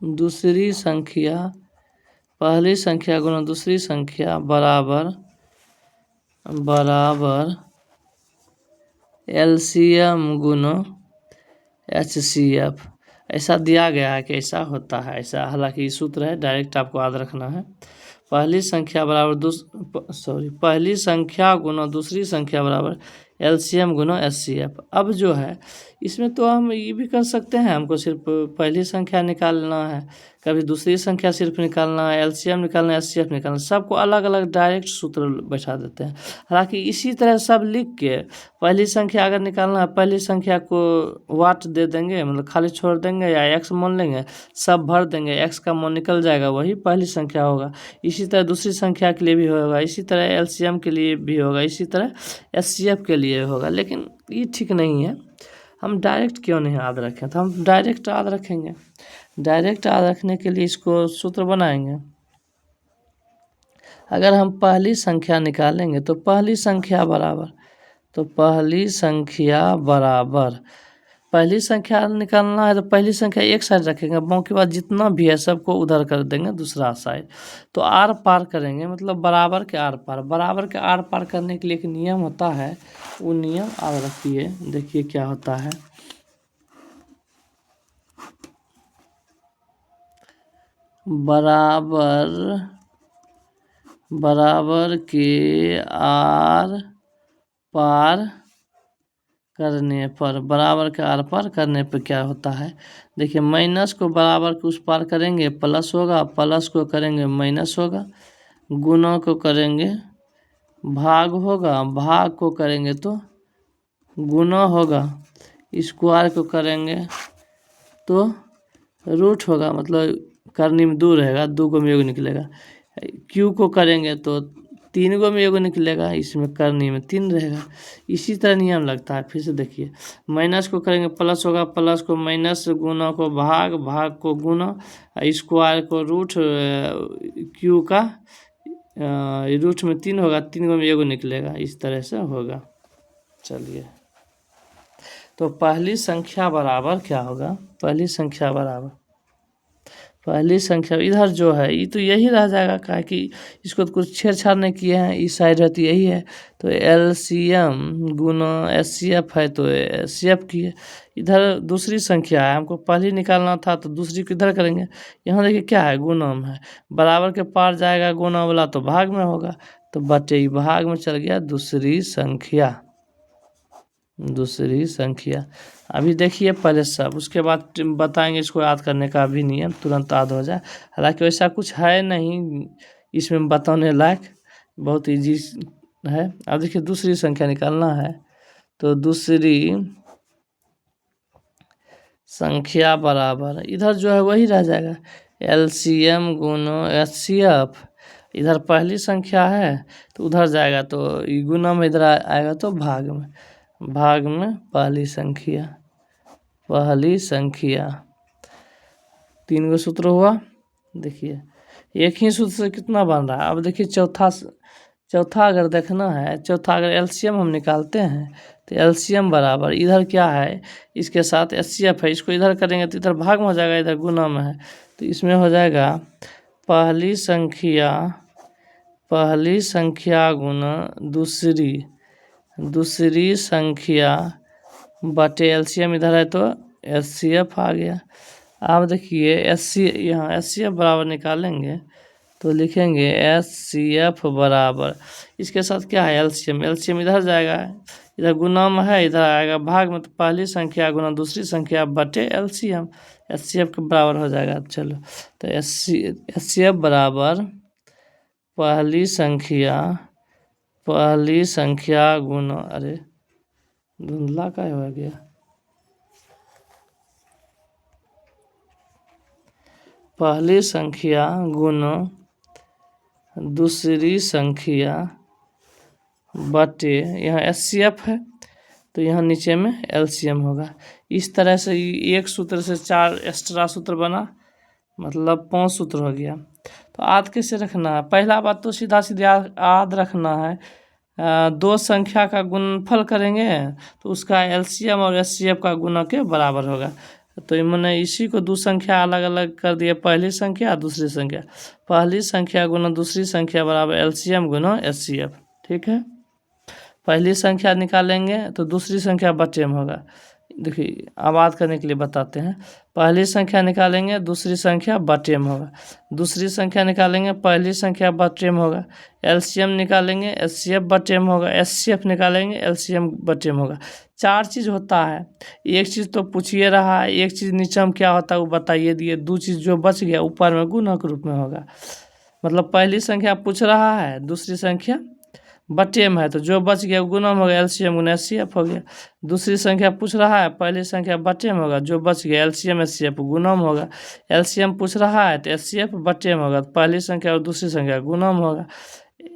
दूसरी संख्या पहली संख्या गुना दूसरी संख्या बराबर एलसीएम गुना एचसीएफ। ऐसा दिया गया है कि ऐसा होता है, ऐसा हालांकि सूत्र है, डायरेक्ट आपको याद रखना है। पहली संख्या बराबर पहली संख्या गुना दूसरी संख्या बराबर एलसीएम गुना एचसीएफ। अब जो है इसमें तो हम ये भी कर सकते हैं, हमको सिर्फ पहली संख्या निकालना है, कभी दूसरी संख्या सिर्फ निकालना है, एलसीएम निकालना है, एचसीएफ निकालना है, सबको अलग अलग डायरेक्ट सूत्र बैठा देते हैं। हालांकि इसी तरह सब लिख के पहली संख्या अगर निकालना है, पहली संख्या को वाट दे देंगे, मतलब खाली छोड़ देंगे, या एक्स मान लेंगे, सब भर देंगे, एक्स का मान निकल जाएगा, वही पहली संख्या होगा। इसी तरह दूसरी संख्या के लिए भी होगा, इसी तरह एलसीएम के लिए भी होगा, इसी तरह एचसीएफ के लिए होगा। लेकिन ये ठीक नहीं है, हम डायरेक्ट क्यों नहीं याद रखें, तो हम डायरेक्ट याद रखेंगे। डायरेक्ट याद रखने के लिए इसको सूत्र बनाएंगे। अगर हम पहली संख्या निकालेंगे तो पहली संख्या बराबर, पहली संख्या निकालना है तो पहली संख्या एक साइड रखेंगे, बाकी बाद जितना भी है सबको उधर कर देंगे दूसरा साइड। तो आर पार करेंगे, मतलब बराबर के आर पार। बराबर के आर पार करने के लिए एक नियम होता है, वो नियम याद रखिए। देखिए क्या होता है, बराबर के आर पार करने पर, बराबर के आर पार करने पर क्या होता है, देखिए माइनस को बराबर के उस पार करेंगे प्लस होगा, प्लस को करेंगे माइनस होगा, गुना को करेंगे भाग होगा, भाग को करेंगे तो गुना होगा, स्क्वायर को करेंगे तो रूट होगा, मतलब करनी में 2 रहेगा, 2 को में योग निकलेगा। क्यू को करेंगे तो 3 को में योग निकलेगा, इसमें करनी में 3 रहेगा। इसी तरह नियम लगता है। फिर से देखिए, माइनस को करेंगे प्लस होगा, प्लस को माइनस, गुना को भाग, भाग को गुना, स्क्वायर को रूट, क्यू का रूट में 3 होगा, 3 को में योग निकलेगा, इस तरह से होगा। चलिए तो पहली संख्या बराबर क्या होगा, पहली संख्या इधर जो है ये तो यही रह जाएगा, क्या कि इसको तो कुछ छेड़छाड़ नहीं किए हैं, इस साइड रहती यही है, तो एलसीएम गुना एचसीएफ है तो एचसीएफ की है। इधर दूसरी संख्या है, हमको पहली निकालना था तो दूसरी को इधर करेंगे। यहाँ देखिए क्या है, गुना में है, बराबर के पार जाएगा गुना वाला तो भाग में होगा, तो बटे भाग में चल गया दूसरी संख्या। अभी देखिए पहले सब, उसके बाद बताएंगे इसको याद करने का भी नियम, तुरंत याद हो जाए। हालांकि वैसा कुछ है नहीं इसमें बताने लायक, बहुत इजी है। अब देखिए दूसरी संख्या निकालना है, तो दूसरी संख्या बराबर, इधर जो है वही रह जाएगा, एलसीएम गुना एचसीएफ। इधर पहली संख्या है तो उधर जाएगा, तो गुना में इधर आएगा तो भाग में पहली संख्या। 3 गो सूत्र हुआ। देखिए एक ही सूत्र से कितना बन रहा है। अब देखिए चौथा अगर देखना है, चौथा अगर एलसीएम हम निकालते हैं तो एलसीएम बराबर इधर क्या है, इसके साथ एचसीएफ है, इसको इधर करेंगे तो इधर भाग में हो जाएगा, इधर गुना में है, तो इसमें हो जाएगा पहली संख्या गुना दूसरी संख्या बटे एलसीएम इधर है तो एचसीएफ आ गया। अब देखिए यहाँ एचसीएफ बराबर निकालेंगे तो लिखेंगे एचसीएफ बराबर, इसके साथ क्या है एलसीएम इधर जाएगा, इधर गुना में है, इधर आएगा भाग में, तो पहली संख्या गुना दूसरी संख्या बटे एलसीएम, एचसीएफ के बराबर हो जाएगा। चलो तो एचसीएफ बराबर पहली संख्या गुना, अरे धुंधला का हो गया, पहली संख्या गुना दूसरी संख्या बटे, यहाँ एचसीएफ है तो यहाँ नीचे में एलसीएम होगा। इस तरह से एक सूत्र से 4 एक्स्ट्रा सूत्र बना, मतलब 5 सूत्र हो गया। तो याद कैसे रखना है, पहला बात तो सीधा याद रखना है, दो संख्या का गुणनफल करेंगे तो उसका एलसीएम और एचसीएफ का गुना के बराबर होगा। तो मैंने इसी को दो संख्या अलग अलग कर दिया, पहली संख्या दूसरी संख्या, पहली संख्या गुना दूसरी संख्या बराबर एलसीएम गुना एचसीएफ। ठीक है, पहली संख्या निकालेंगे तो दूसरी संख्या बटे में होगा। देखिए आबाद करने के लिए बताते हैं, पहली संख्या निकालेंगे दूसरी संख्या बटे में होगा, दूसरी संख्या निकालेंगे पहली संख्या बटे में होगा, एलसीएम निकालेंगे एचसीएफ बटे में होगा, एचसीएफ निकालेंगे एलसीएम बटे में होगा। 4 चीज़ होता है, एक चीज़ तो पूछिए रहा है, एक चीज़ नीचे में क्या होता है वो बताइए दिए, 2 चीज़ जो बच गया ऊपर में गुना के रूप में होगा। मतलब पहली संख्या पूछ रहा है, दूसरी संख्या बटे में है तो जो बच गया गुना में होगा, एलसीएम गुना एचसीएफ हो गया। दूसरी संख्या पूछ रहा है, पहली संख्या बटे में होगा, जो बच गया एलसीएम एचसीएफ गुना में होगा। एलसीएम पूछ रहा है तो एचसीएफ बटे में होगा, पहली संख्या और दूसरी संख्या गुना में होगा।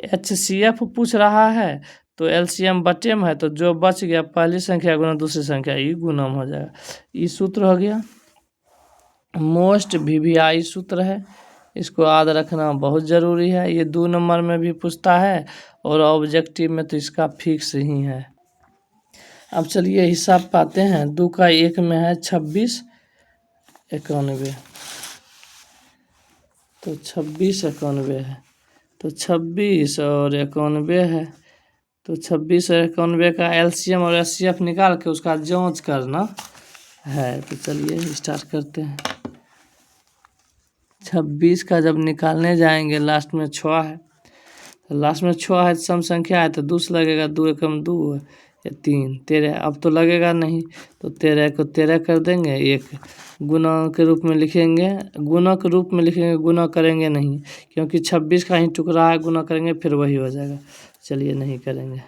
एचसीएफ पूछ रहा है तो एलसीएम बटे में है तो जो बच गया पहली संख्या गुना दूसरी संख्या ये गुना में हो जाएगा। ये सूत्र हो गया, मोस्ट वीवीआई सूत्र है, इसको याद रखना बहुत ज़रूरी है। ये 2 नंबर में भी पूछता है और ऑब्जेक्टिव में तो इसका फिक्स ही है। अब चलिए हिसाब पाते हैं, 2 का 1 में है 26 91, तो 26 91 है, तो 26 और 91 है, तो 26 और 91 का एलसीएम और एचसीएफ निकाल के उसका जांच करना है। तो चलिए स्टार्ट करते हैं। 26 का जब निकालने जाएंगे लास्ट में 6 है, तो लास्ट में 6 है सम संख्या है तो 2 से लगेगा, 2 एकम 2 या 3 13, अब तो लगेगा नहीं तो 13 को 13 कर देंगे, 1 गुना के रूप में लिखेंगे, गुना के रूप में लिखेंगे, गुना करेंगे नहीं क्योंकि 26 का ही टुकड़ा है, गुना करेंगे फिर वही हो जाएगा। चलिए नहीं करेंगे,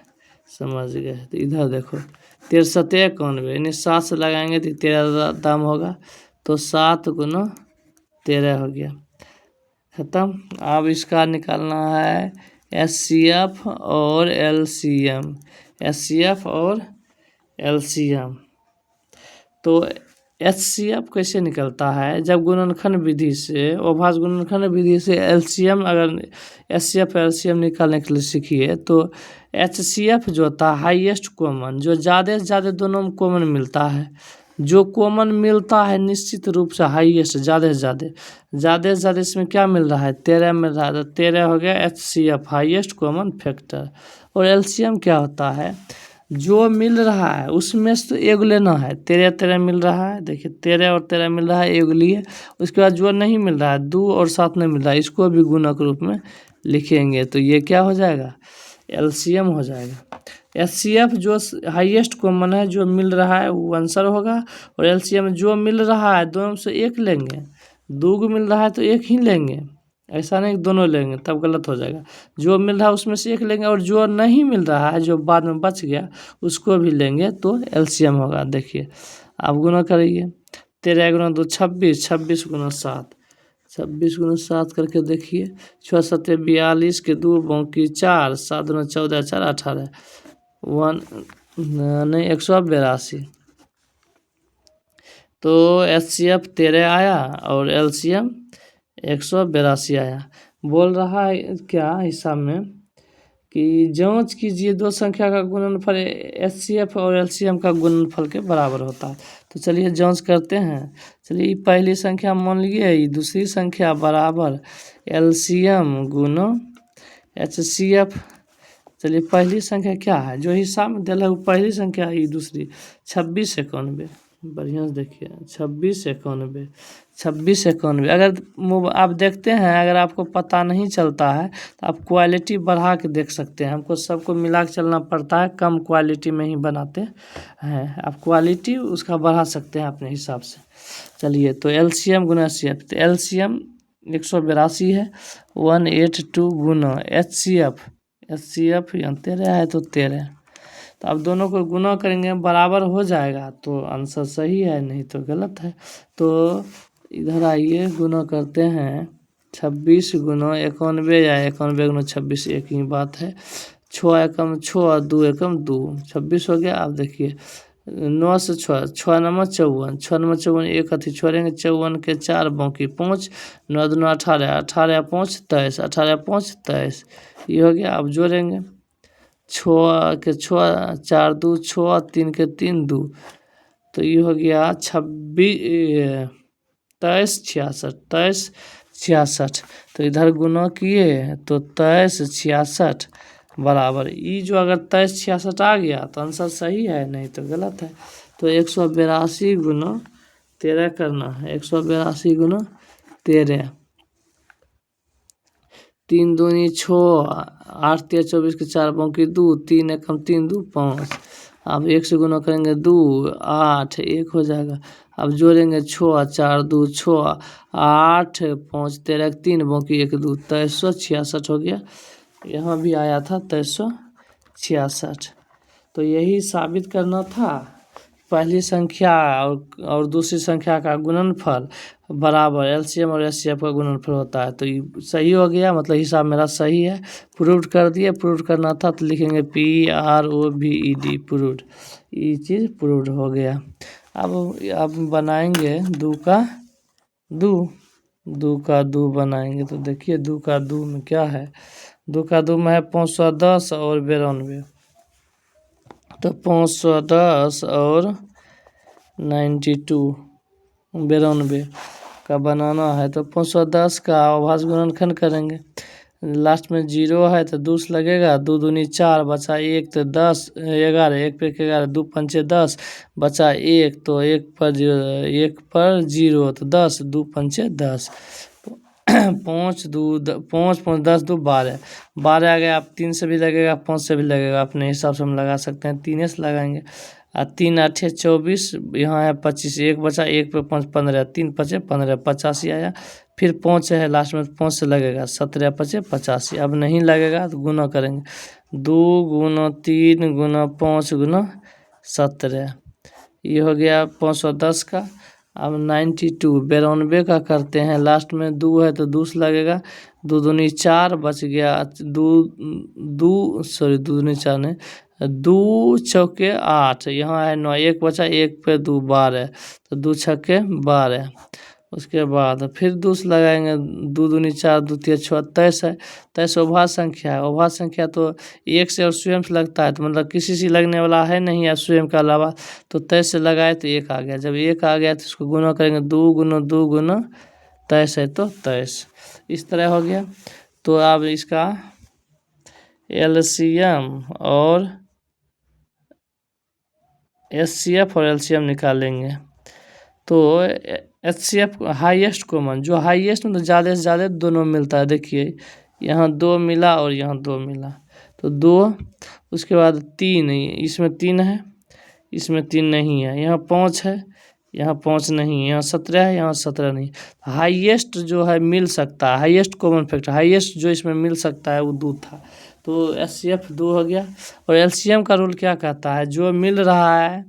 समझ गए। तो इधर देखो 13 91 यानी 7 से लगाएंगे तो 13 दाम होगा, तो 7 गुना 13 हो गया, खत्म। अब इसका निकालना है एचसीएफ और एलसीएम, एचसीएफ और एलसीएम। तो एचसीएफ कैसे निकलता है, जब गुणनखंड विधि से अभाज्य गुणनखंड विधि से एलसीएम अगर एचसीएफ एलसीएम निकालने के लिए सीखिए तो एचसीएफ जो होता है हाईएस्ट कॉमन, जो ज़्यादा से ज़्यादा दोनों में कॉमन मिलता है, जो कॉमन मिलता है निश्चित रूप से हाईएस्ट ज़्यादा से ज़्यादा इसमें क्या मिल रहा है 13 मिल रहा है, तो 13 हो गया एचसीएफ हाईएस्ट कॉमन फैक्टर। और एलसीएम क्या होता है, जो मिल रहा है उसमें से तो एक लेना है, 13 13 मिल रहा है, देखिए 13 और 13 मिल रहा है एक लिए, उसके बाद जो नहीं मिल रहा है 2 और 7 नहीं मिल रहा है, इसको भी गुना के रूप में लिखेंगे तो ये क्या हो जाएगा एलसीएम हो जाएगा। एचसीएफ जो हाईएस्ट कॉमन है जो मिल रहा है वो आंसर होगा, और एलसीएम जो मिल रहा है दोनों से एक लेंगे, 2 मिल रहा है तो एक ही लेंगे, ऐसा नहीं दोनों लेंगे तब गलत हो जाएगा। जो मिल रहा है उसमें से एक लेंगे और जो नहीं मिल रहा है जो बाद में बच गया उसको भी लेंगे तो एलसीएम होगा। देखिए आप गुना करिए, 13 गुना 2 26, 26 गुना 7, 26 गुना 7 करके देखिए, 6 7 42 के 2 बाकी 4, 7 गुना 14 4 18 182, तो एचसीएफ 13 आया और एलसीएम 182 आया। बोल रहा है क्या हिसाब में कि जांच कीजिए दो संख्या का गुणनफल एचसीएफ और एलसीएम का गुणनफल के बराबर होता है। तो चलिए जांच करते हैं। चलिए पहली संख्या मान लिए, दूसरी संख्या बराबर एलसीएम गुना एचसीएफ। चलिए पहली संख्या क्या है, जो हिसाब में दिला वो पहली संख्या है, दूसरी 2691। बढ़िया से देखिए 2691, 2691। अगर आप देखते हैं, अगर आपको पता नहीं चलता है तो आप क्वालिटी बढ़ा के देख सकते हैं। हमको सबको मिला के चलना पड़ता है, कम क्वालिटी में ही बनाते हैं। आप क्वालिटी उसका बढ़ा सकते हैं अपने हिसाब से। चलिए तो एलसीएम गुना एचसीएफ, तो एलसीएम 182 है, 182 गुना एचसीएफ, एचसीएफ यहाँ 13 है तो 13। तो अब दोनों को गुना करेंगे, बराबर हो जाएगा तो आंसर सही है, नहीं तो गलत है। तो इधर आइए गुना करते हैं। 26 गुना 91 या 91 गुना 26 एक ही बात है। 6 एकम 6, 2 एकम 2, 26 हो गया। आप देखिए 9 से 6, 6 नंबर 54, 6 नंबर 54 एक अथी छोड़ेंगे, 54 के 4 बाकी 5, 9 दूना 18, 18 5 23, 18 5 23, ये हो गया। अब जोड़ेंगे 6 के 6, 4 2 6, 3 के 3 2, तो ये हो गया 26 23 66, 23 66। तो इधर गुना किए तो 23 66 बराबर, ये जो अगर 23 66 आ गया तो आंसर सही है, नहीं तो गलत है। तो 182 गुना 13 करना है, 182 गुना 13, 3 दूनी 6, 8 3 24 के 4 बाकी 2, 3 एकम 3 2 5। अब 1 से गुना करेंगे 2, 8 1 हो जाएगा। अब जोड़ेंगे 6 4 2 6, 8 5 13 3 बाकी 1 2, 2366 हो गया। यहाँ भी आया था 2366। तो यही साबित करना था, पहली संख्या और दूसरी संख्या का गुणनफल बराबर एलसीएम और एचसीएफ का गुणनफल होता है। तो ये सही हो गया, मतलब हिसाब मेरा सही है, प्रूव कर दिए। प्रूव करना था तो लिखेंगे PROVED, प्रूव्ड, ये चीज़ प्रूव्ड हो गया। अब बनाएंगे 2 का 2 बनाएंगे। तो देखिए 2 का 2 में क्या है, 2 का 2 में है 510 और 92। तो 510 और 92 का बनाना है। तो 510 का अभाज्य गुणनखंड करेंगे, लास्ट में 0 है तो 2 लगेगा, 2 दूनी 4 बचा 1 तो 10 11, 1 पे 11, 2 पंचे 10 बचा 1, तो 1 पर 0 तो 10, 2 पंचे 10, 5 5 10 2 12, 12 आ गया। आप 3 से भी लगेगा, 5 से भी लगेगा, अपने हिसाब से हम लगा सकते हैं, 3 से लगाएंगे। 3 8 24, यहाँ है 25, 1 बचा 1 पे 5 15, 3 5 15, 85 आया। फिर 5 है लास्ट में, 5 से लगेगा, 17 5 85। अब नहीं लगेगा तो गुना करेंगे, 2 गुना 3 गुना 5 गुना 17, ये हो गया 510 का। अब 92 का करते हैं, लास्ट में 2 है तो 2 से लगेगा, 2 दूनी 4 बच गया, 2 दूनी 4 नहीं, 2 चौके 8, यहाँ है 9, 1 बचा 1 पे 2 12, तो 2 छक्के 12। उसके बाद फिर 2 से लगाएंगे, 2 दूनी 4 2 3 6 23 है। 23 अभाज्य संख्या है, अभाज्य संख्या तो 1 से और स्वयं से लगता है, तो मतलब किसी से लगने वाला है नहीं है स्वयं के अलावा। तो 23 से लगाए तो 1 आ गया, जब 1 आ गया तो इसको गुना करेंगे, 2 गुना 2 गुना 23 है तो 23, इस तरह हो गया। तो अब इसका एलसीएम और एचसीएफ और एलसीएम निकालेंगे। तो एचसीएफ हाईएस्ट कॉमन, जो हाईएस्ट मतलब ज़्यादा से ज़्यादा दोनों मिलता है। देखिए यहाँ 2 मिला और यहाँ 2 मिला, तो 2, उसके बाद 3, इसमें 3 है, इसमें 3 नहीं है, यहाँ 5 है, यहाँ 5 नहीं है, यहाँ 17 है, यहाँ 17 नहीं। हाईएस्ट जो है मिल सकता है, हाईएस्ट कॉमन फैक्टर, हाईएस्ट जो इसमें मिल सकता है वो 2 था। तो एचसीएफ 2 हो गया। और एलसीएम का रूल क्या कहता है, जो मिल रहा है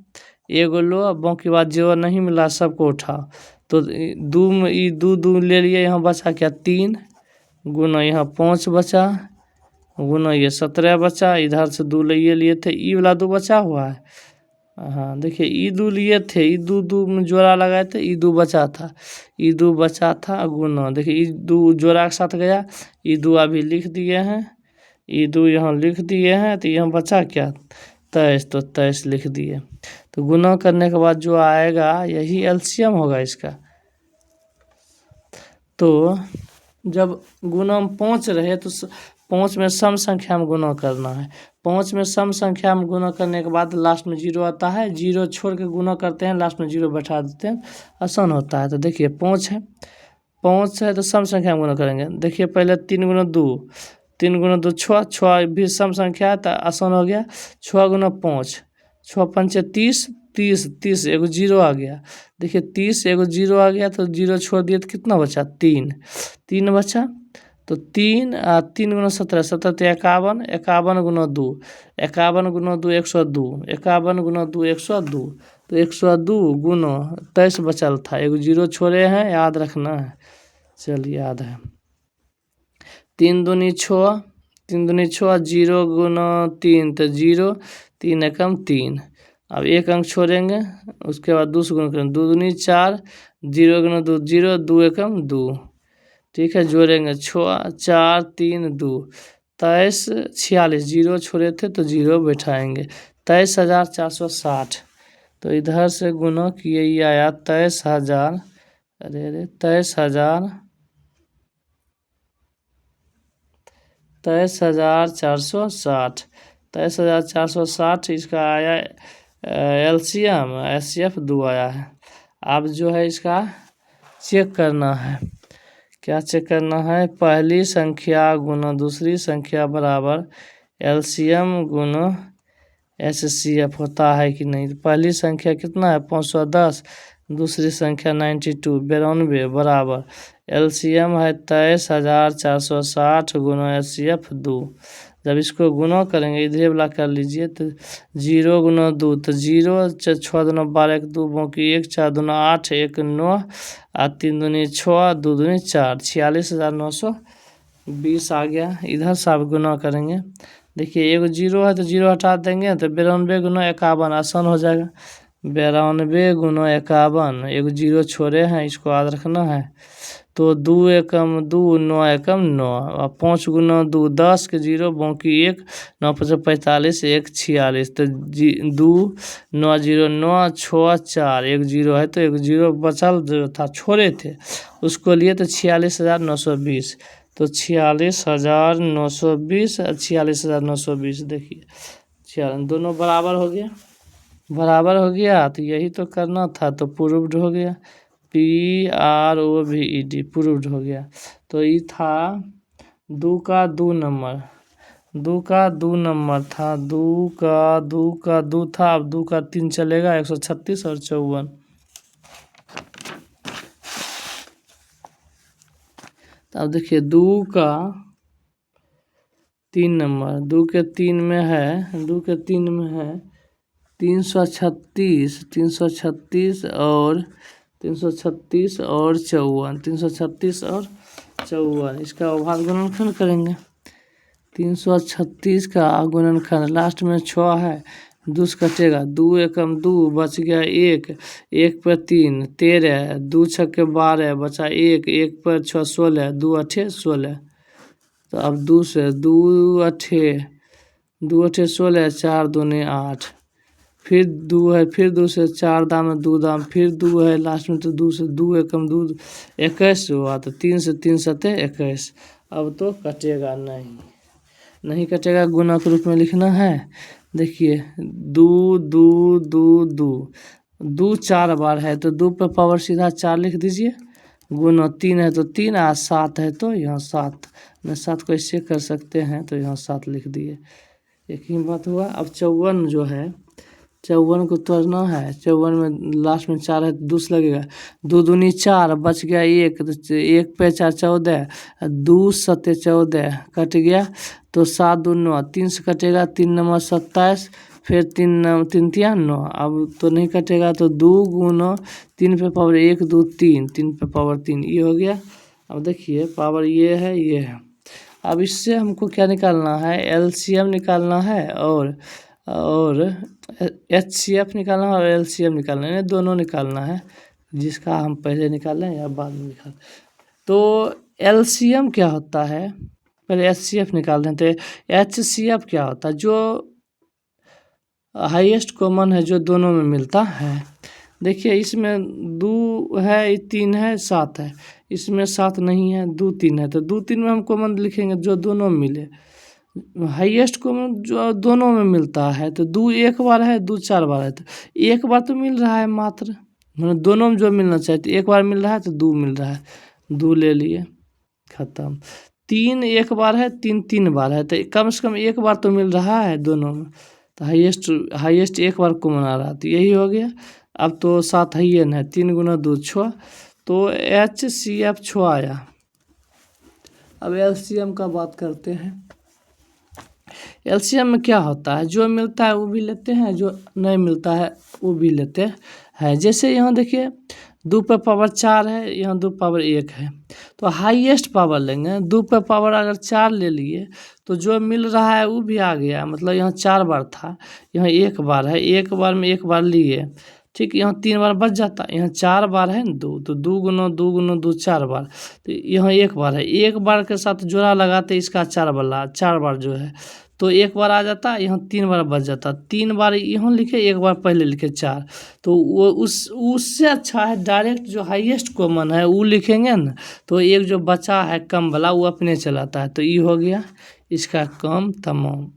एगो लो, बाकी बात जो नहीं मिला सबको उठाओ। तो 2 ले लिए, यहाँ बचा क्या 3 गुना यहाँ 5 बचा गुना ये 17 बचा, इधर से 2 लिए थे, ई वाला 2 बचा हुआ है। हाँ देखिए ई 2 लिए थे, ई 2 में जोड़ा लगाए थे, ई 2 बचा था, ई 2 बचा था गुना, देखिए ई 2 जोड़ा के साथ गया, ई 2 अभी लिख दिए हैं, ये 2 यहाँ लिख दिए हैं, तो यहाँ बचा क्या 23, तो 23 लिख दिए। तो गुना करने के बाद जो आएगा यही एलसीएम होगा इसका। तो जब गुना में 5 रहे तो 5 में सम संख्या में गुना करना है। 5 में सम संख्या में गुना करने के बाद लास्ट में 0 आता है, 0 छोड़ के गुना करते हैं, लास्ट में 0 बैठा देते हैं, आसान होता है। तो देखिए 5 है तो सम संख्या में गुना करेंगे। देखिए पहले 3 गुना 2, 3 गुना 2 6, 6 भी सम संख्या है तो आसान हो गया। 6 गुना 5, 6 पंचे 30, 30 एगो 0 आ गया। देखिए 30 एगो 0 आ गया, तो 0 छोड़ दिए तो कितना बचा 3 बचा। तो 3 गुना 17, 17 तो 51, 51 गुना 2, 51 गुना 2 102, 51 गुना 2 102, तो 102 गुना 23 बचल था, एगो 0 छोड़े हैं, याद रखना है। चलिए याद है। 3 दूनी 6, 3 दूनी 6, 0 गुना 3 तो 0, 3 एकम 3। अब एक अंक छोड़ेंगे, उसके बाद 2 से गुना करेंगे, 2 दूनी 4, 0 गुना 2 0, 2 एकम 2। ठीक है, जोड़ेंगे 6 4 3 2, 23 46, 0 छोड़े थे तो 0 बैठाएंगे, 23,460। तो इधर से गुना किए ये आया 23,000, अरे 23,460, 23,460 इसका आया एलसीएम, एचसीएफ 2 आया है। अब जो है इसका चेक करना है। क्या चेक करना है? पहली संख्या गुना दूसरी संख्या बराबर एलसीएम गुना एचसीएफ होता है कि नहीं। पहली संख्या कितना है 510, दूसरी संख्या 92 92 बराबर एलसीएम है 23,460 गुना एचसीएफ 2। जब इसको गुना करेंगे, इधर वाला कर लीजिए, तो 0 गुना 2 तो 0, 6 दूना 12 2 बाकी 1, 4 दूना 8 1 9, 3 दूनी 6 2 दूनी 4, 46,920 आ गया। इधर से आप गुना करेंगे, देखिए एगो 0 है तो 0 हटा देंगे तो 92 गुना 51 आसान हो जाएगा। 92 गुना 51, एगो 0 छोड़े हैं, इसको याद रखना है। तो 2 एकम 2, 9 एकम 9, और 5 गुना 2 10 के 0 बाकी 1, 9 5 45 1 46, तो 2 9 0 9 6 4, एक 0 है तो एक 0 बचल जो था छोड़े थे उसको लिए, तो 46,920। तो 46,920 और 46,920 देखिए दोनों बराबर हो गया, बराबर हो गया। तो यही तो करना था, तो प्रूव्ड हो गया, PROVED प्रूव्ड हो गया। तो ये था 2 का 2 नंबर, 2 का 2 नंबर था, 2 का 2 था। अब 2 का 3 चलेगा, 136 और 54। तो अब देखिए 2 का 3 नंबर, 2 के 3 में है, 2 के 3 में है 336, 336 और 336 और 54, 336 और 54, इसका अवभाज्य गुणनखंड करेंगे। 336 का गुणनखंड, लास्ट में 6 है, 2 से कटेगा, 2 एकम 2 बच गया 1, 1 पर 3 13, 2 छक्के 12 बचा 1, 1 पर 6 16, 2 अठे 16। तो अब 2 से 2 अठे 16, 4 दूनी 8, फिर 2 है, फिर 2 से 4 दाम 2 दाम, फिर 2 है लास्ट में, तो 2 से 2 एकम 2 21 हुआ, तो 3 से 3 सते 21। अब तो कटेगा नहीं कटेगा, गुना के रूप में लिखना है। देखिए 2 2 2 2 2 4 बार है तो 2 पर पावर सीधा 4 लिख दीजिए, गुना 3 है तो 3, और 7 है तो यहाँ 7, मैं 7 को ऐसे कर सकते हैं, तो यहाँ 7 लिख दिए, एक ही बात हुआ। अब 54 जो है, 54 को तोड़ना है, 54 में लास्ट में 4 है तो 2 लगेगा, 2 दूनी 4 बच गया 1, तो 1 पे 4 14, 2 सते 14 कट गया, तो 7 2 9, 3 से कटेगा, 3 नंबर 27, फिर 3 3 9, अब तो नहीं कटेगा, तो 2 गुना 3 पे पावर 1 2 3, 3 पे पावर 3, ये हो गया। अब देखिए पावर ये है। अब इससे हमको क्या निकालना है, एलसीएम निकालना है और एचसीएफ निकालना है और एलसीएम निकालना है, दोनों निकालना है, जिसका हम पहले निकालें या बाद में निकालें। तो एलसीएम क्या होता है, पहले HCF निकाल दें। तो HCF क्या होता है? जो हाईएस्ट कॉमन है जो दोनों में मिलता है। देखिए इसमें 2 है, 3 है, 7 है। इसमें 7 नहीं है, 2 3 है। तो 2 3 में हम कॉमन लिखेंगे जो दोनों में मिले। हाईएस्ट कॉमन जो दोनों में मिलता है तो 2 एक बार है, 2 4 बार है। तो एक बार तो मिल रहा है मात्र, मतलब दोनों में जो मिलना चाहिए। तो एक बार मिल रहा है तो 2 मिल रहा है, 2 ले लिए, खत्म। 3 एक बार है, 3 3 बार है। तो कम से कम एक बार तो मिल रहा है दोनों में। तो हाईएस्ट एक बार कॉमन आ रहा है, तो यही हो गया। अब तो 7 है, 3 गुना 2 6। तो HCF 6 आया। अब LCM का बात करते हैं। LCM में क्या होता है? जो मिलता है वो भी लेते हैं, जो नहीं मिलता है वो भी लेते हैं। जैसे यहाँ देखिए 2 पे पावर 4 है, यहाँ 2 पावर 1 है। तो हाईएस्ट पावर लेंगे। 2 पे पावर अगर 4 ले लिए तो जो मिल रहा है वो भी आ गया। मतलब यहाँ 4 बार था, यहाँ 1 बार है, एक बार में 1 बार लिए, ठीक। यहाँ 3 बार बच जाता, यहाँ 4 बार है 2, तो 2 गुना 2 गुना 2 4 बार। तो यहाँ 1 बार है, 1 बार के साथ जोड़ा लगाते इसका 4 बार जो है, तो 1 बार आ जाता, यहाँ 3 बार बच जाता। 3 बार यहाँ लिखे, 1 बार पहले लिखे 4। तो वो उससे अच्छा है डायरेक्ट जो हाईएस्ट कॉमन है वो लिखेंगे ना, तो एक जो बचा है कम वाला वो अपने चलाता है। तो ये हो गया इसका काम तमाम।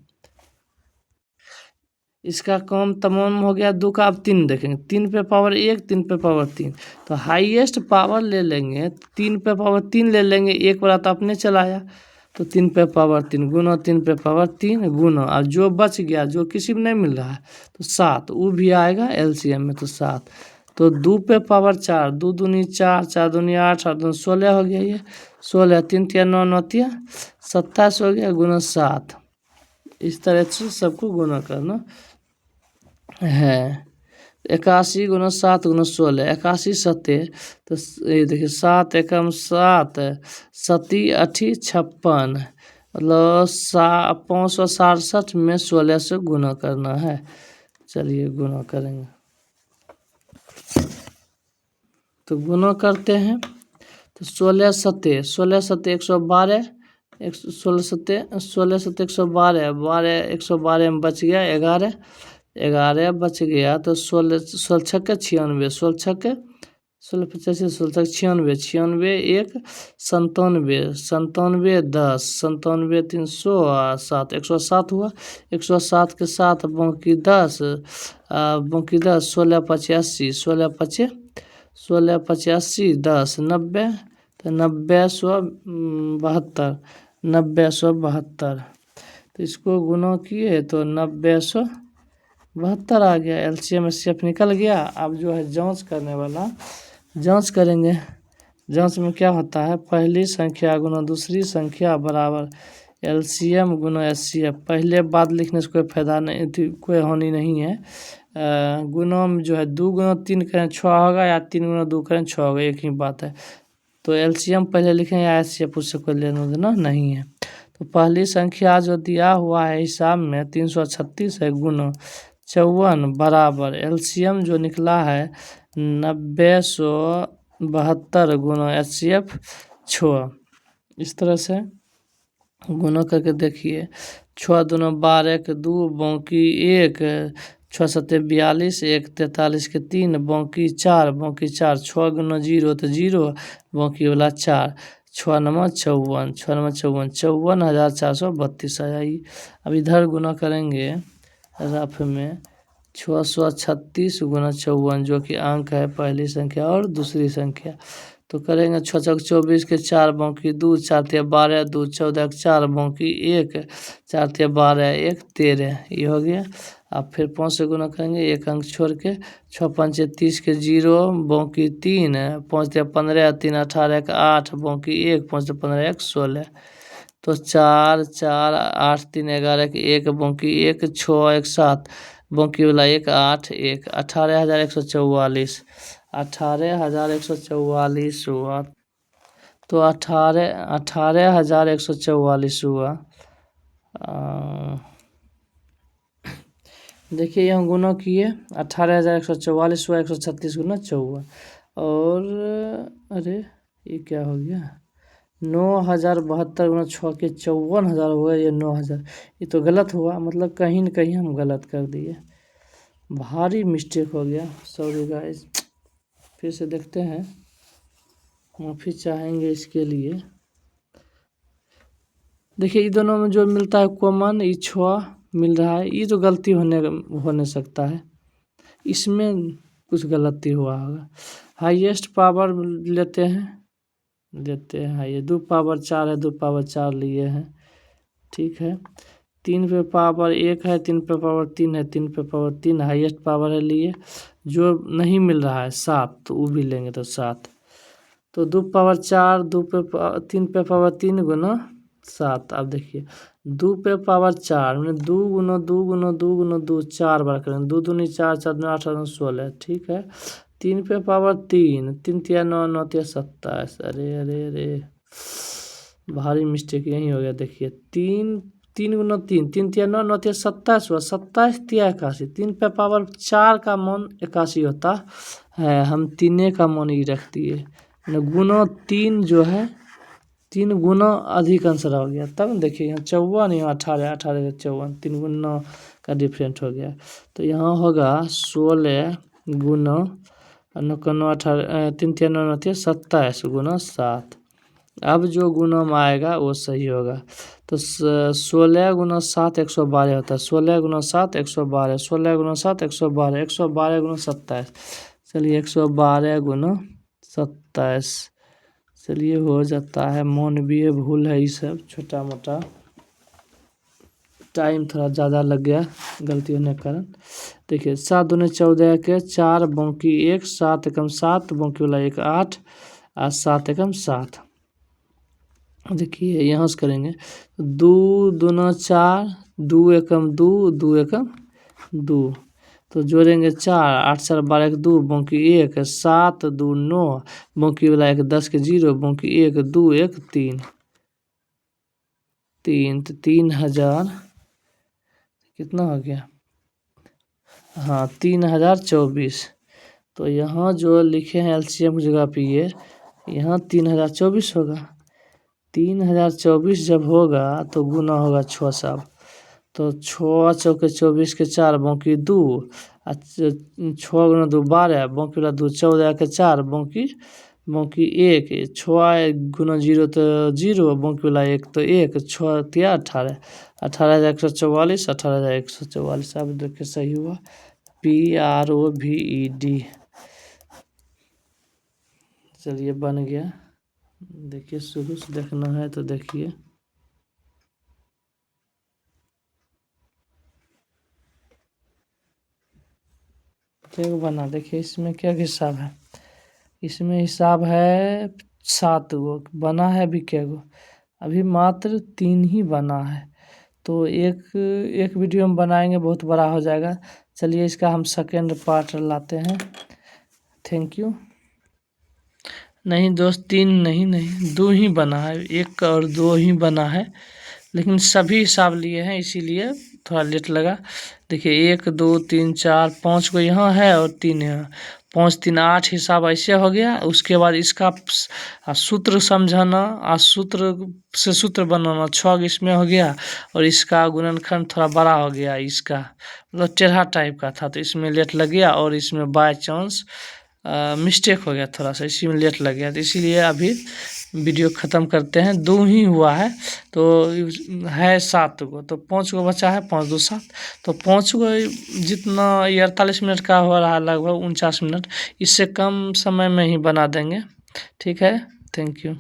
इसका काम तमाम हो गया। 2 का अब 3 देखेंगे, 3 पे पावर 1, 3 पे पावर 3। तो हाईएस्ट पावर ले लेंगे, 3 पे पावर 3 ले लेंगे, 1 वाला तो अपने चलाया। तो 3 पे पावर 3 गुना 3 पे पावर 3 गुना, और जो बच गया जो किसी में नहीं मिल रहा है तो 7, वो भी आएगा LCM में। तो 7, तो 2 पे पावर 4, 2 दूनी 4, 4 दूनी 8, 8 दूनी 16 हो गया। ये 16, 3 तिया 9, 9 तिया 27 हो गया, गुना 7। इस तरह से सबको गुना करना है। 81 गुना 7 गुना 16, 81 सत्ते, तो ये देखिए 7 एकम 7, 7 8 56, मतलब 567 में 16 से गुना करना है। चलिए गुना करेंगे, तो गुना करते हैं। तो 16 सत्ते 112, 16 सत्ते 112, 12 112 में बच गया 11, 11 बच गया। तो 16 छक्के 96, 16 छक्के 16 85, 16 96, 96 1 97, 97 10, 97 307, 107 हुआ। 107 के साथ बाकी 10, बाकी 10, 16 85, 16 85, 16 85 10 90, तो 90 172, 90 172। तो इसको गुना किए तो 90 172 आ गया। LCM HCF निकल गया। अब जो है जांच करने वाला, जांच करेंगे। जांच में क्या होता है? पहली संख्या गुना दूसरी संख्या बराबर LCM गुना HCF। पहले बात लिखने से कोई फायदा नहीं थी, कोई हानि नहीं है। गुना में जो है 2 गुना 3 करें 6 होगा, या 3 गुना 2 करें 6 होगा, एक ही बात है। तो LCM पहले लिखें या HCF, उससे कोई लेना देना नहीं है। तो पहली संख्या जो दिया हुआ है हिसाब में 336 है, गुना 54 बराबर LCM जो निकला है 90 172 गुना HCF 6। इस तरह से गुना करके देखिए। 6 दूना 12 के 2, बाकी 1, 6 सत्ते 42, 1 43 के 3, बाकी 4, बाकी 4, 6 गुना 0 तो 0, बाकी वाला 4, 6 नमा 54, 6 नमा 54, 54,432 आया। अब इधर गुना करेंगे रफ में 636 गुना 54, जो कि अंक है पहली संख्या और दूसरी संख्या। तो करेंगे 6 चौक 24 के 4, बाकी 2, 4 तिया 12, 2 14 के 4, बाकी 1, 4 तिया 12, 1 13, ये हो गया। अब फिर 5 से गुना करेंगे, एक अंक छोड़ के 6 5 30 के 0, बाकी 3, 5 तिया 15, 3 18 के 8, बाकी 1, 5 तिया 15 1 16। तो 4 4 8 3 11 के 1, बाकी 1 6 1 7, बाकी वाला 1 8 1, 18,144, 18,144 हुआ। तो 18,144 हुआ। देखिए यहाँ गुना किए, 18,144 हुआ, 136 गुना 54। और अरे ये क्या हो गया, 9072 गुना 6 के 54,000 हुआ, ये 9000। ये तो गलत हुआ, मतलब कहीं न कहीं हम गलत कर दिए, भारी मिस्टेक हो गया, सॉरी गाइस। फिर से देखते हैं, माफ़ी चाहेंगे इसके लिए। देखिए ये दोनों में जो मिलता है कॉमन, ये 6 मिल रहा है, ये तो गलती होने सकता है, इसमें कुछ गलती हुआ होगा। हाईएस्ट पावर लेते हैं हाई, 2 पावर 4 है, 2 पावर 4 लिए हैं, ठीक है। 3 पे पावर 1 है, 3 पे पावर 3 है, 3 पे पावर 3 हाईएस्ट पावर है लिए। जो नहीं मिल रहा है 7, तो वो भी लेंगे तो 7। तो 2 पावर 4, 3 पे पावर 3 गुना 7। अब देखिए 2 पे पावर 4 मैंने 2 गुना 2 गुना 2 गुना 2 4 बार करें, 2 दूनी 4, 4 दूनी 8, 8 16, ठीक है। 3 पे पावर 3, 3 तिया 9, 9 तिया 27। अरे अरे अरे, भारी मिस्टेक यही हो गया। देखिए 3 गुना 3, 3 तिया 9, 9 तिया 27 हुआ, 27 तिया 81। 3 पे पावर 4 का मान 81 होता है, हम 3 का मान ही रख दिए, गुना 3 जो है 3 गुना अधिक आंसर हो गया। तब देखिए यहाँ 54, यहाँ 18, 18 54, 3 गुना का डिफरेंट हो गया। तो यहाँ होगा 16 गुना 9 18, 3 तिया 9 9 तिया 27 गुना 7। अब जो गुना में आएगा वो सही होगा। तो 16 गुना 7 112 होता है, 16 गुना 7 112, 16 गुना 7 112, 112 गुना 27। चलिए 112 गुना 27, चलिए हो जाता है, मानवीय भूल है, ये सब छोटा मोटा, टाइम थोड़ा ज़्यादा लग गया गलती होने के कारण। देखिए 7 दूनी 14 के 4 बाकी 1, 7 एकम 7 बाकी वाला 1 8 और 7 एकम 7। देखिए यहाँ से करेंगे 2 दूना 4, 2 एकम 2, 2 एकम 2, तो जोड़ेंगे 4, 8 4 12 2 बाकी 1, 7 2 9 बाकी वाला 1 10 के 0 बाकी 1 2 1 3 3, तो 3000 कितना हो गया, हाँ 3024। तो यहाँ जो लिखे हैं एलसीएम की जगह पे ये यहाँ 3024 होगा। 3024 जब होगा तो गुना होगा 6 साल, तो 6 चौके 24 के 4 बाकी 2, 6 गुना 2 12 बाकी वाला 2 14 के 4 बाकी 1, 6 गुना 0 तो 0 बाकी वाला 1 तो 1, 6 तिया 18, 18144, 18144। अब देखिए सही हुआ, PROVED। चलिए बन गया। देखिए शुरू से देखना है तो देखिए, क्या बना, देखिए इसमें क्या हिसाब है, इसमें हिसाब है 7 गो बना है, अभी क्या गो, अभी मात्र 3 ही बना है। तो एक वीडियो में बनाएंगे बहुत बड़ा हो जाएगा। चलिए इसका हम सेकेंड पार्ट लाते हैं। Thank you. नहीं दोस्त 3 नहीं 2 ही बना है, 1 और 2 ही बना है, लेकिन सभी हिसाब लिए हैं इसीलिए थोड़ा लेट लगा। देखिए 1 2 3 4 5 को यहाँ है और 3 यहाँ, 5 3 8 हिसाब ऐसे हो गया। उसके बाद इसका सूत्र समझाना और सूत्र से सूत्र बनाना, 6 इसमें हो गया और इसका गुणनखंड थोड़ा बड़ा हो गया, इसका मतलब टेढ़ा टाइप का था, तो इसमें लेट लग गया। और इसमें बाय चांस मिस्टेक हो गया थोड़ा सा, इसी में लेट लग गया, तो इसीलिए अभी वीडियो ख़त्म करते हैं। 2 ही हुआ है तो है 7 गो, तो 5 गो बचा है, 5 2 7, तो 5 गो जितना ये 48 मिनट का हो रहा है, लगभग 49 मिनट, इससे कम समय में ही बना देंगे। ठीक है, थैंक यू।